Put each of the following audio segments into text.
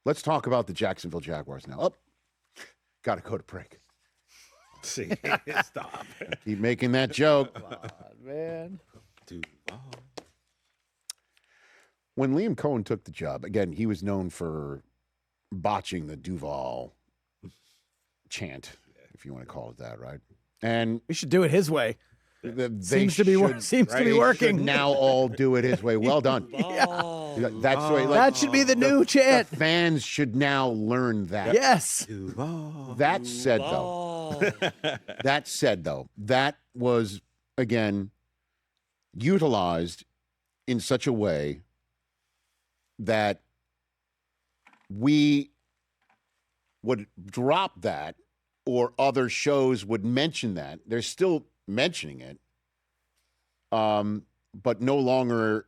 let's talk about the Jacksonville Jaguars now. Oh, got to go to break. See, stop. Keep making that joke. Come on, man. When Liam Cohen took the job, again, he was known for botching the Duval chant, if you want to call it that, right? And we should do it his way. Seems to be working. Should now all do it his way. Well done. Yeah. That's the way. That should be the new chant. The fans should now learn that. Yes. That said, though, that was again utilized in such a way that we would drop that, or other shows would mention that. They're still mentioning it, but no longer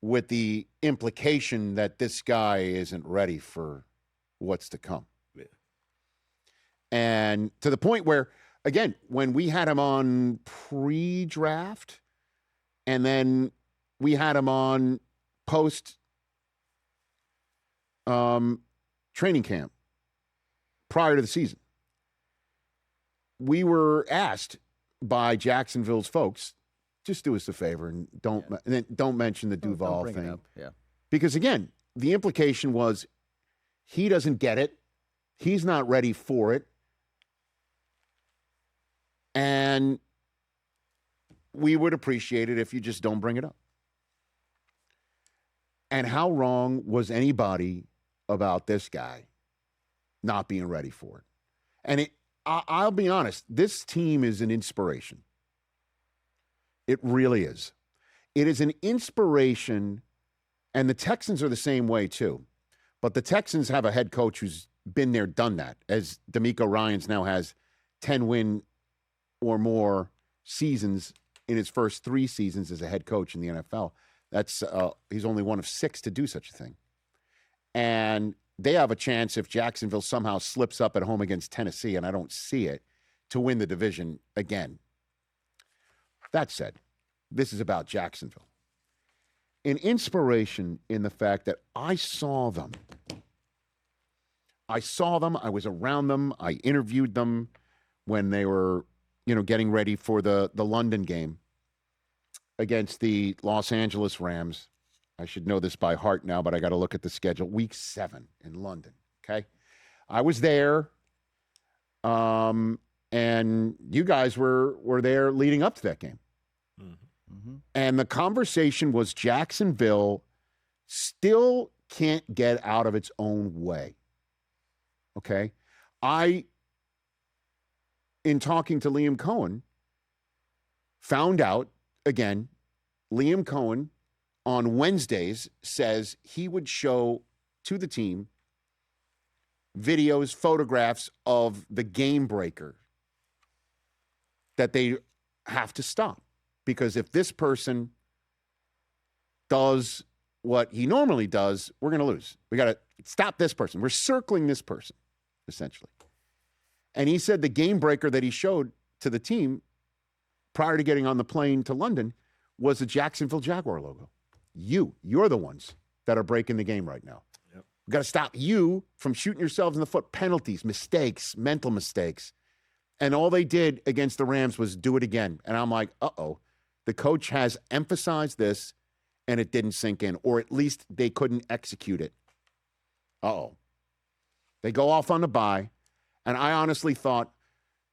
with the implication that this guy isn't ready for what's to come. Yeah. And to the point where, again, when we had him on pre-draft, and then we had him on post training camp prior to the season, we were asked by Jacksonville's folks, just do us a favor and don't mention the Duval thing. Yeah. Because again, the implication was he doesn't get it. He's not ready for it. And we would appreciate it if you just don't bring it up. And how wrong was anybody about this guy not being ready for it? And I'll be honest, this team is an inspiration. It really is. It is an inspiration, and the Texans are the same way too. But the Texans have a head coach who's been there, done that, as DeMeco Ryans now has 10-win or more seasons in his first 3 seasons as a head coach in the NFL. That's he's only one of 6 to do such a thing. And they have a chance, if Jacksonville somehow slips up at home against Tennessee, and I don't see it, to win the division again. That said, this is about Jacksonville. An inspiration in the fact that I saw them. I was around them. I interviewed them when they were, getting ready for the London game against the Los Angeles Rams. I should know this by heart now, but I got to look at the schedule. Week 7 in London, okay? I was there, and you guys were there leading up to that game. Mm-hmm. And the conversation was Jacksonville still can't get out of its own way, okay? In talking to Liam Cohen, found out, again, Liam Cohen on Wednesdays says he would show to the team videos, photographs of the game breaker that they have to stop. Because if this person does what he normally does, we're going to lose. We got to stop this person. We're circling this person, essentially. And he said the game breaker that he showed to the team prior to getting on the plane to London was the Jacksonville Jaguar logo. You're the ones that are breaking the game right now. Yep. We've got to stop you from shooting yourselves in the foot. Penalties, mistakes, mental mistakes. And all they did against the Rams was do it again. And I'm like, uh-oh. The coach has emphasized this, and it didn't sink in, or at least they couldn't execute it. Uh-oh. They go off on the bye, and I honestly thought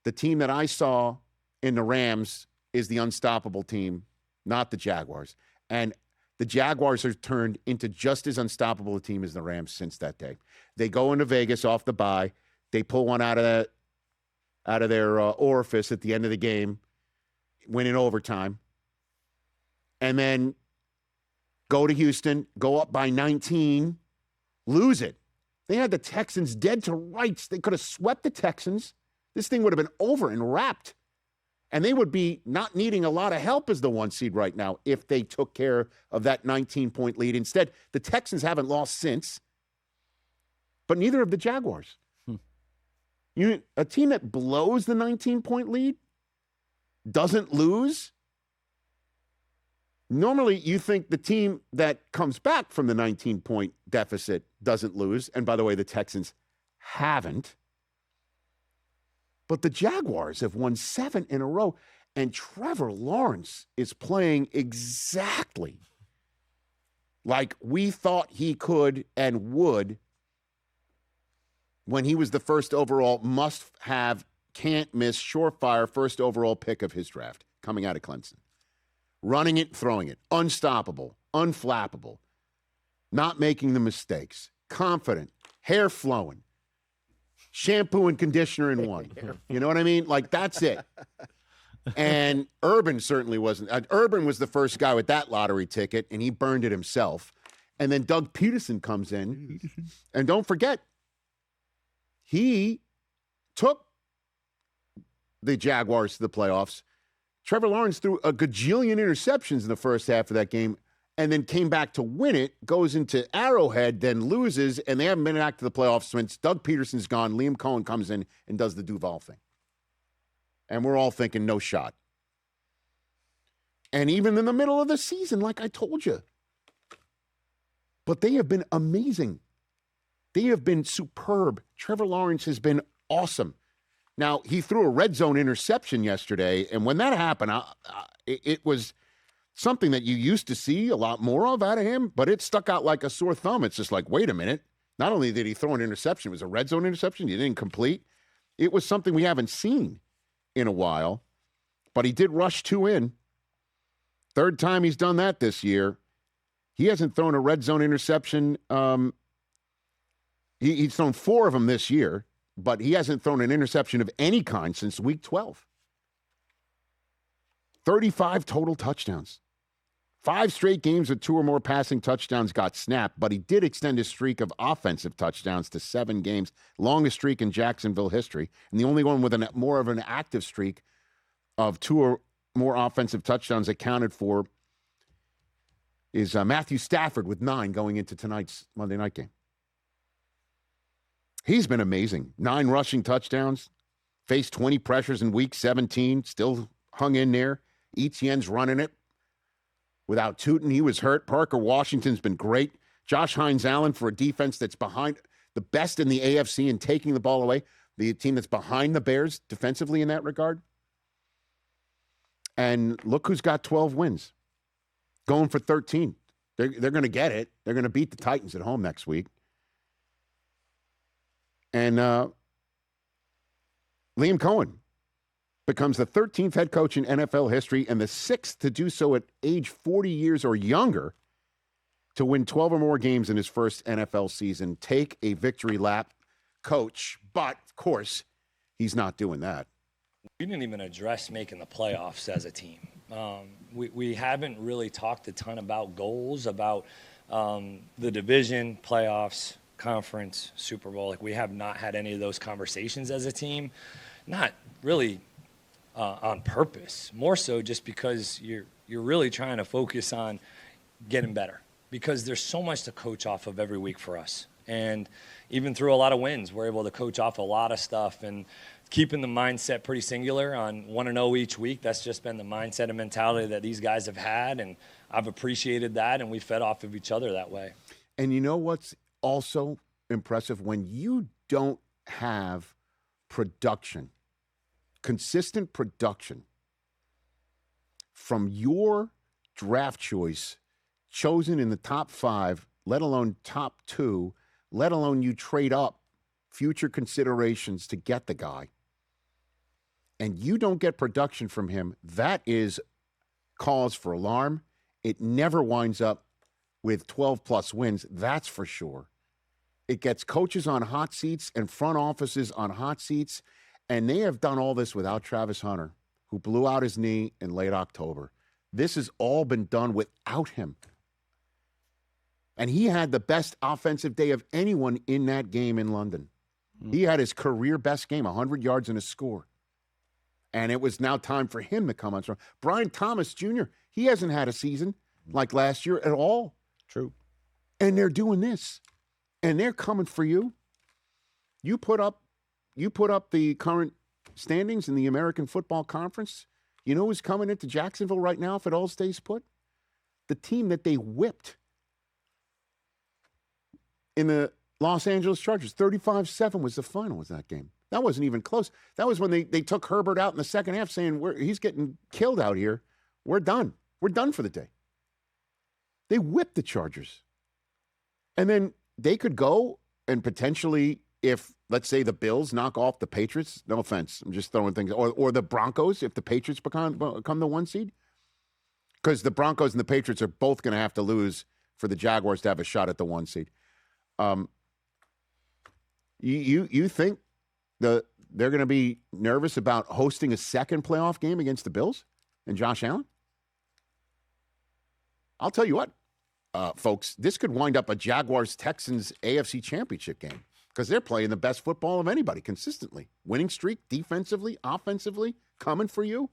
the team that I saw in the Rams is the unstoppable team, not the Jaguars. And the Jaguars are turned into just as unstoppable a team as the Rams since that day. They go into Vegas off the bye. They pull one out of their orifice at the end of the game, win in overtime, and then go to Houston, go up by 19, lose it. They had the Texans dead to rights. They could have swept the Texans. This thing would have been over and wrapped. And they would be not needing a lot of help as the 1 seed right now if they took care of that 19-point lead. Instead, the Texans haven't lost since, but neither have the Jaguars. A team that blows the 19-point lead, doesn't lose, Normally, you think the team that comes back from the 19-point deficit doesn't lose. And by the way, the Texans haven't. But the Jaguars have won 7 in a row. And Trevor Lawrence is playing exactly like we thought he could and would when he was the first overall must-have, can't-miss, surefire first overall pick of his draft coming out of Clemson. Running it, throwing it, unstoppable, unflappable, not making the mistakes, confident, hair flowing, shampoo and conditioner in one. You know what I mean? Like, that's it. And Urban certainly wasn't. Urban was the first guy with that lottery ticket, and he burned it himself. And then Doug Peterson comes in. And don't forget, he took the Jaguars to the playoffs. Trevor Lawrence threw a gajillion interceptions in the first half of that game and then came back to win it, goes into Arrowhead, then loses, and they haven't been back to the playoffs since Doug Peterson's gone. Liam Cohen comes in and does the Duval thing. And we're all thinking, no shot. And even in the middle of the season, like I told you. But they have been amazing. They have been superb. Trevor Lawrence has been awesome. Now, he threw a red zone interception yesterday, and when that happened, it was something that you used to see a lot more of out of him, but it stuck out like a sore thumb. It's just like, wait a minute. Not only did he throw an interception, it was a red zone interception. He didn't complete. It was something we haven't seen in a while, but he did rush 2 in. Third time he's done that this year. He hasn't thrown a red zone interception. He's thrown 4 of them this year, but he hasn't thrown an interception of any kind since week 12. 35 total touchdowns. 5 straight games with 2 or more passing touchdowns got snapped, but he did extend his streak of offensive touchdowns to 7 games, longest streak in Jacksonville history, and the only one with more of an active streak of 2 or more offensive touchdowns accounted for is Matthew Stafford with 9 going into tonight's Monday night game. He's been amazing. 9 rushing touchdowns, faced 20 pressures in week 17, still hung in there. Etienne's running it without Tootin. He was hurt. Parker Washington's been great. Josh Hines-Allen for a defense that's behind the best in the AFC and taking the ball away. The team that's behind the Bears defensively in that regard. And look who's got 12 wins. Going for 13. They're going to get it. They're going to beat the Titans at home next week. And Liam Cohen becomes the 13th head coach in NFL history and the 6th to do so at age 40 years or younger to win 12 or more games in his first NFL season. Take a victory lap, coach. But, of course, he's not doing that. We didn't even address making the playoffs as a team. We haven't really talked a ton about goals, about the division, playoffs, conference, Super Bowl. Like, we have not had any of those conversations as a team. Not really on purpose, more so just because you're really trying to focus on getting better, because there's so much to coach off of every week for us. And even through a lot of wins, we're able to coach off a lot of stuff and keeping the mindset pretty singular on 1-0 each week. That's just been the mindset and mentality that these guys have had, and I've appreciated that, and we fed off of each other that way. And you know what's also impressive? When you don't have production, consistent production from your draft choice chosen in the top 5, let alone top 2, let alone you trade up future considerations to get the guy, and you don't get production from him, that is cause for alarm. It never winds up with 12-plus wins, that's for sure. It gets coaches on hot seats and front offices on hot seats, and they have done all this without Travis Hunter, who blew out his knee in late October. This has all been done without him. And he had the best offensive day of anyone in that game in London. He had his career best game, 100 yards and a score. And it was now time for him to come on strong. Brian Thomas Jr., he hasn't had a season like last year at all. True. And they're doing this. And they're coming for you. You put up the current standings in the American Football Conference. You know who's coming into Jacksonville right now if it all stays put? the team that they whipped in the Los Angeles Chargers. 35-7 was the final of that game. That wasn't even close. That was when they took Herbert out in the second half saying, he's getting killed out here. We're done. We're done for the day. They whipped the Chargers. And then they could go and potentially, if, let's say, the Bills knock off the Patriots, no offense, I'm just throwing things, or the Broncos, if the Patriots become the 1 seed, because the Broncos and the Patriots are both going to have to lose for the Jaguars to have a shot at the 1 seed. You think they're going to be nervous about hosting a second playoff game against the Bills and Josh Allen? I'll tell you what, folks, this could wind up a Jaguars-Texans AFC championship game because they're playing the best football of anybody consistently. Winning streak, defensively, offensively, coming for you.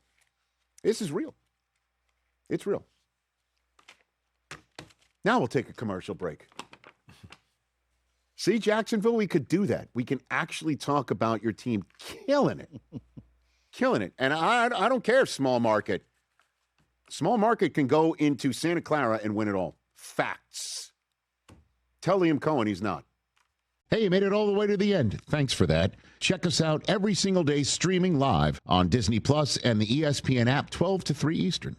This is real. It's real. Now we'll take a commercial break. See, Jacksonville, we could do that. We can actually talk about your team killing it. Killing it. And I don't care, small market. Small market can go into Santa Clara and win it all. Facts. Tell Liam Cohen he's not. Hey, you made it all the way to the end. Thanks for that. Check us out every single day streaming live on Disney Plus and the ESPN app 12 to 3 Eastern.